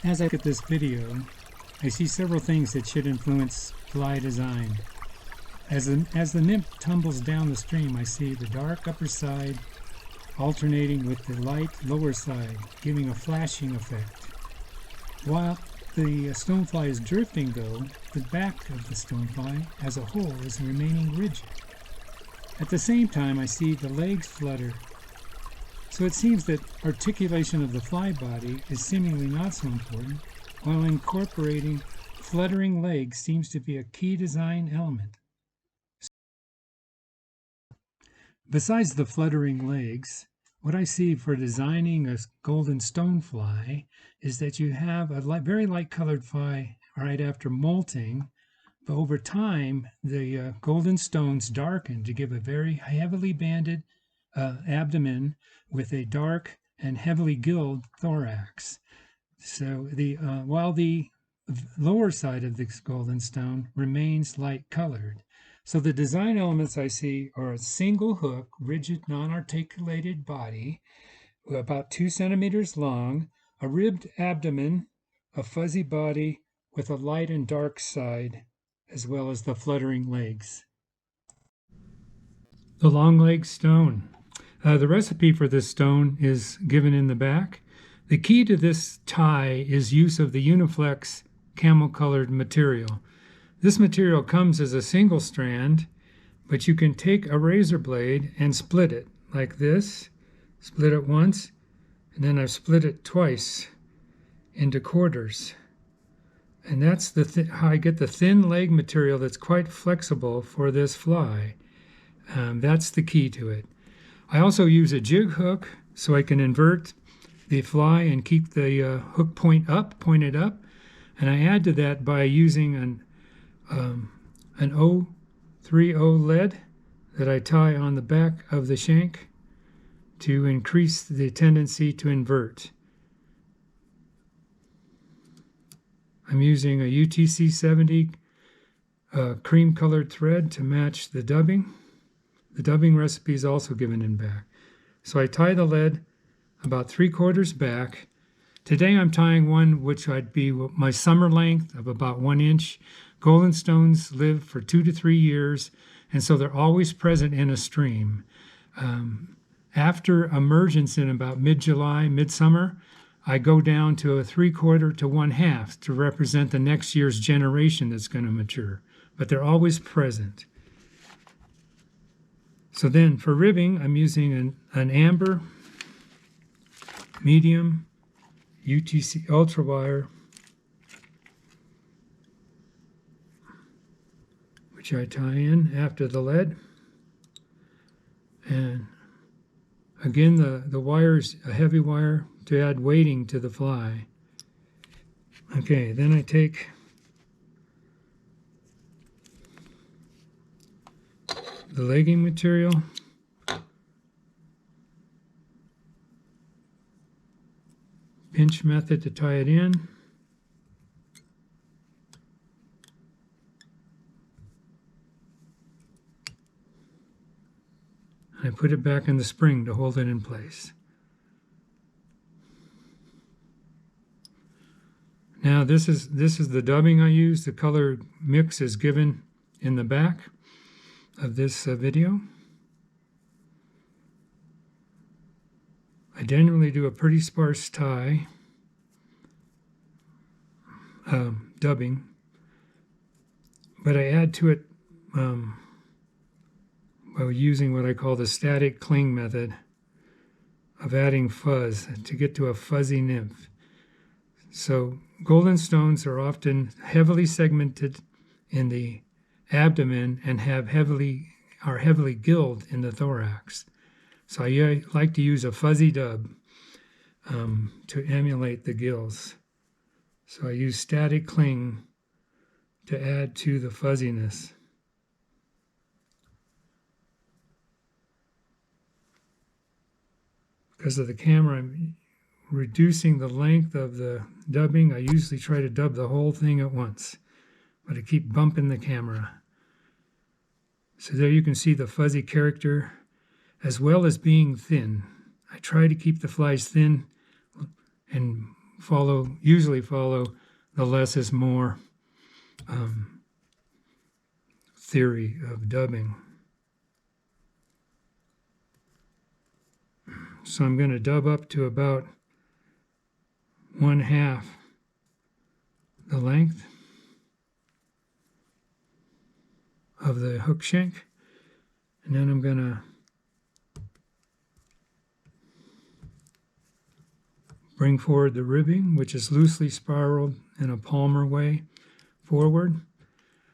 As I look at this video, I see several things that should influence fly design. As the nymph tumbles down the stream, I see the dark upper side alternating with the light lower side, giving a flashing effect. While the stonefly is drifting, though, the back of the stonefly as a whole is remaining rigid. At the same time, I see the legs flutter. So it seems that articulation of the fly body is seemingly not so important, while incorporating fluttering legs seems to be a key design element. Besides the fluttering legs, what I see for designing a golden stonefly is that you have a very light colored fly right after molting, but over time the golden stones darken to give a very heavily banded abdomen with a dark and heavily gilled thorax. So while the lower side of the golden stone remains light colored. So the design elements I see are a single hook, rigid, non-articulated body, about 2 centimeters long, a ribbed abdomen, a fuzzy body with a light and dark side, as well as the fluttering legs. The long leg stone. The recipe for this stone is given in the back. The key to this tie is use of the Uni-flexx camel-colored material. This material comes as a single strand, but you can take a razor blade and split it like this. Split it once, and then I've split it twice into quarters. And that's how I get the thin leg material that's quite flexible for this fly. That's the key to it. I also use a jig hook so I can invert the fly and keep the hook pointed up. And I add to that by using an 030 lead that I tie on the back of the shank to increase the tendency to invert. I'm using a UTC 70 cream colored thread to match the dubbing. The dubbing recipe is also given in back. So I tie the lead about 3/4 back. Today I'm tying one which would be my summer length of about 1 inch. Golden stones live for 2 to 3 years, and so they're always present in a stream. After emergence in about mid-July, midsummer, I go down to a 3/4 to 1/2 to represent the next year's generation that's going to mature, but they're always present. So then for ribbing, I'm using an amber, medium, UTC ultra wire, which I tie in after the lead. And again, the wire is a heavy wire to add weighting to the fly. Okay, then I take the legging material, pinch method to tie it in, and I put it back in the spring to hold it in place. Now this is the dubbing I use. The color mix is given in the back of this video. I generally do a pretty sparse tie, dubbing, but I add to it by using what I call the static cling method of adding fuzz to get to a fuzzy nymph. So golden stones are often heavily segmented in the abdomen and are heavily gilled in the thorax. So I like to use a fuzzy dub to emulate the gills. So I use static cling to add to the fuzziness. Because of the camera, I'm reducing the length of the dubbing. I usually try to dub the whole thing at once, but I keep bumping the camera. So there you can see the fuzzy character as well as being thin. I try to keep the flies thin and usually follow the less is more theory of dubbing. So I'm going to dub up to about 1/2 the length of the hook shank, and then I'm going to bring forward the ribbing, which is loosely spiraled in a palmer way forward.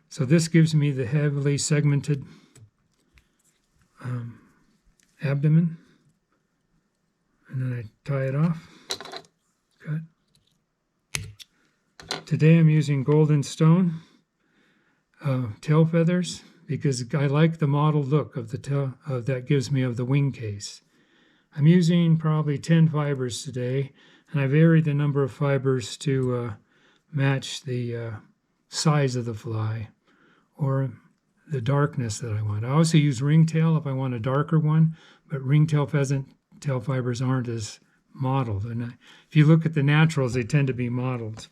So this gives me the heavily segmented abdomen, and then I tie it off. Cut. Today I'm using golden stone tail feathers because I like the mottled look of the tail that gives me of the wing case. I'm using probably 10 fibers today, and I varied the number of fibers to match the size of the fly or the darkness that I want. I also use ringtail if I want a darker one, but ringtail pheasant tail fibers aren't as mottled. And if you look at the naturals, they tend to be mottled.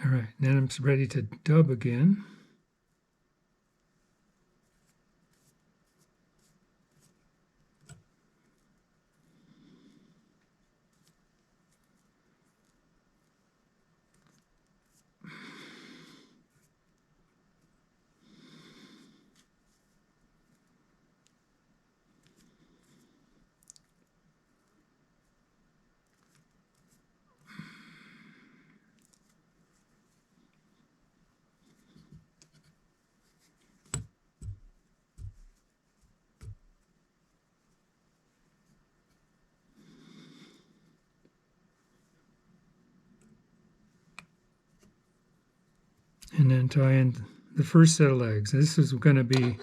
All right, then I'm ready to dub again. And then tie in the first set of legs. This is going to be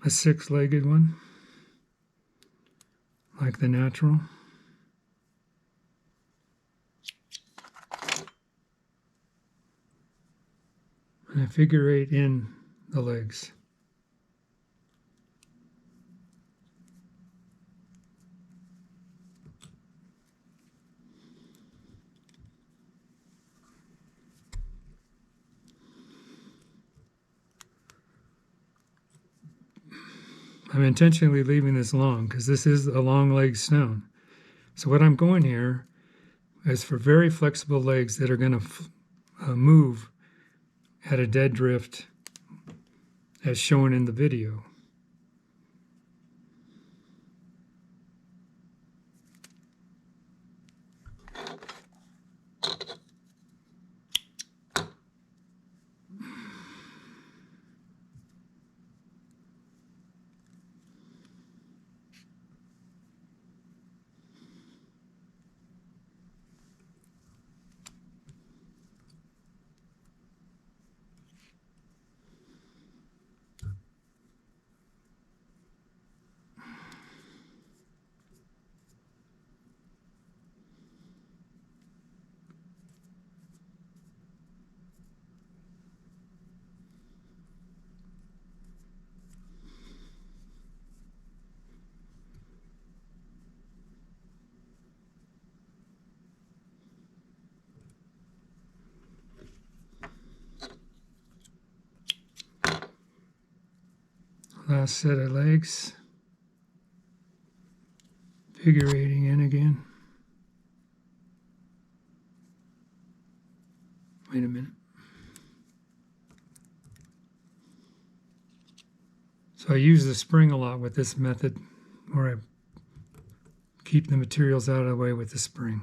a 6-legged one, like the natural. And I figure 8 in the legs. I'm intentionally leaving this long because this is a long leg stone. So what I'm going here is for very flexible legs that are going to move at a dead drift as shown in the video. Last set of legs, figure 8ing in again. Wait a minute. So I use the spring a lot with this method, where I keep the materials out of the way with the spring.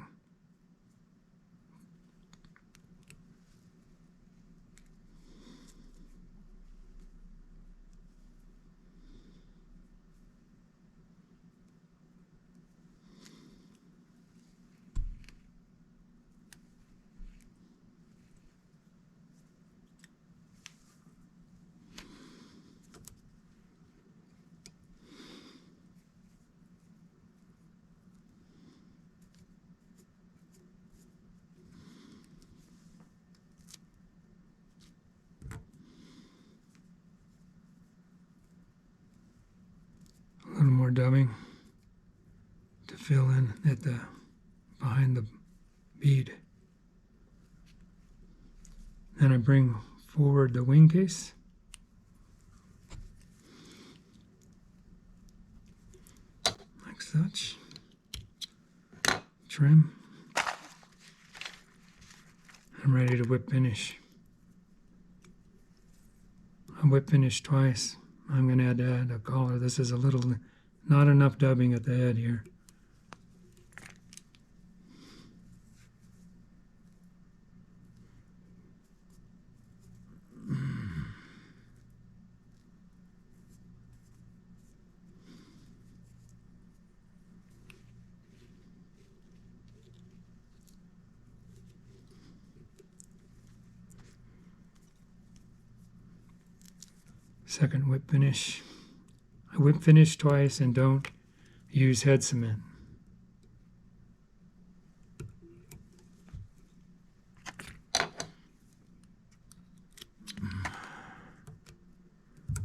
fill in at the behind the bead. Then I bring forward the wing case. Like such. Trim. I'm ready to whip finish. I whip finish twice. I'm going to add a collar. This is a little, not enough dubbing at the head here. Second whip finish. I whip finish twice and don't use head cement.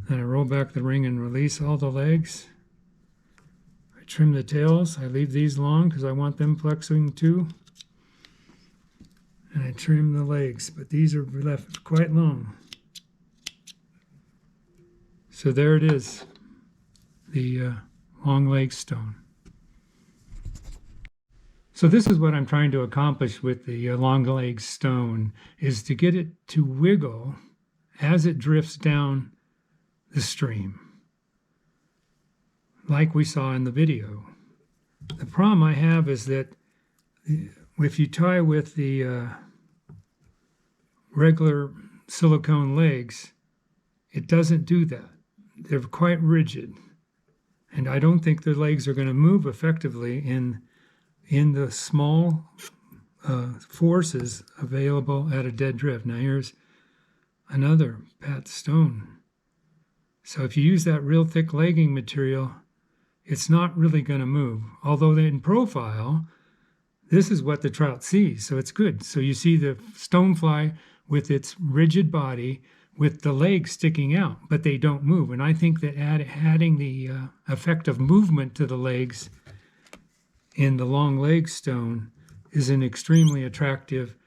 Then I roll back the ring and release all the legs. I trim the tails. I leave these long because I want them flexing too. And I trim the legs, but these are left quite long. So there it is, the long leg stone. So this is what I'm trying to accomplish with the long leg stone, is to get it to wiggle as it drifts down the stream, like we saw in the video. The problem I have is that if you tie with the regular silicone legs, it doesn't do that. They're quite rigid, and I don't think the legs are going to move effectively in the small forces available at a dead drift. Now here's another pat stone. So if you use that real thick legging material, it's not really going to move. Although in profile, this is what the trout sees, so it's good. So you see the stonefly with its rigid body, with the legs sticking out, but they don't move. And I think that adding the effect of movement to the legs in the long leg stone is an extremely attractive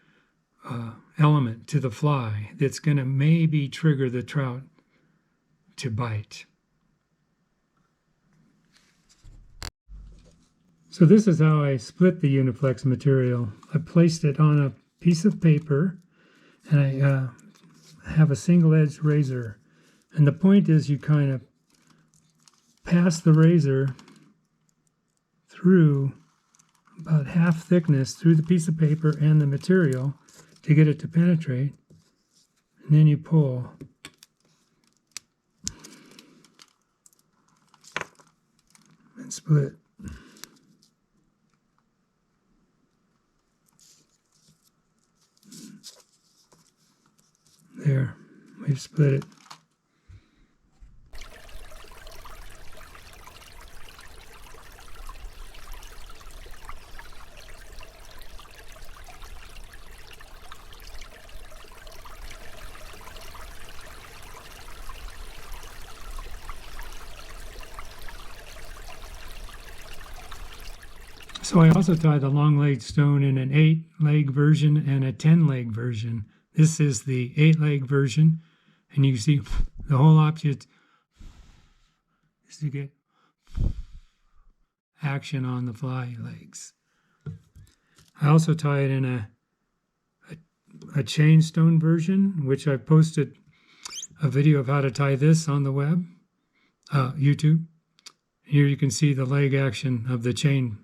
element to the fly that's going to maybe trigger the trout to bite. So this is how I split the Uni-flexx material. I placed it on a piece of paper, and I have a single-edged razor, and the point is you kind of pass the razor through about half thickness through the piece of paper and the material to get it to penetrate, and then you pull. And split. There, we've split it. So I also tie the long leg stone in an 8-leg version and a 10-leg version. This is the 8-leg version, and you see the whole object is to get action on the fly legs. I also tie it in a chain stone version, which I posted a video of how to tie this on the web, YouTube. Here you can see the leg action of the chain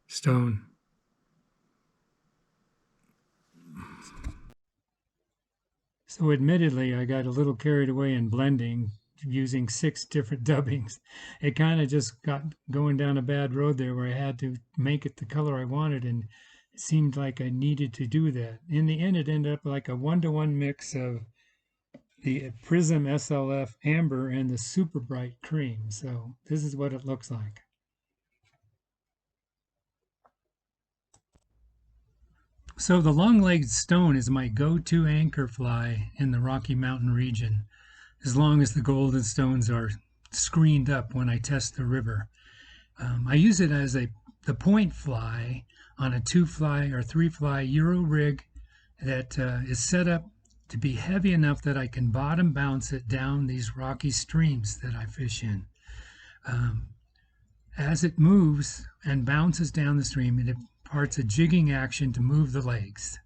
stone. So admittedly, I got a little carried away in blending using 6 different dubbings. It kind of just got going down a bad road there where I had to make it the color I wanted, and it seemed like I needed to do that. In the end, it ended up like a 1-to-1 mix of the Prism SLF amber and the super bright cream. So this is what it looks like. So the long-legged stone is my go-to anchor fly in the Rocky Mountain region, as long as the golden stones are screened up when I test the river. I use it as a the point fly on a 2-fly or 3-fly Euro rig that is set up to be heavy enough that I can bottom bounce it down these rocky streams that I fish in. As it moves and bounces down the stream, it imparts a jigging action to move the legs.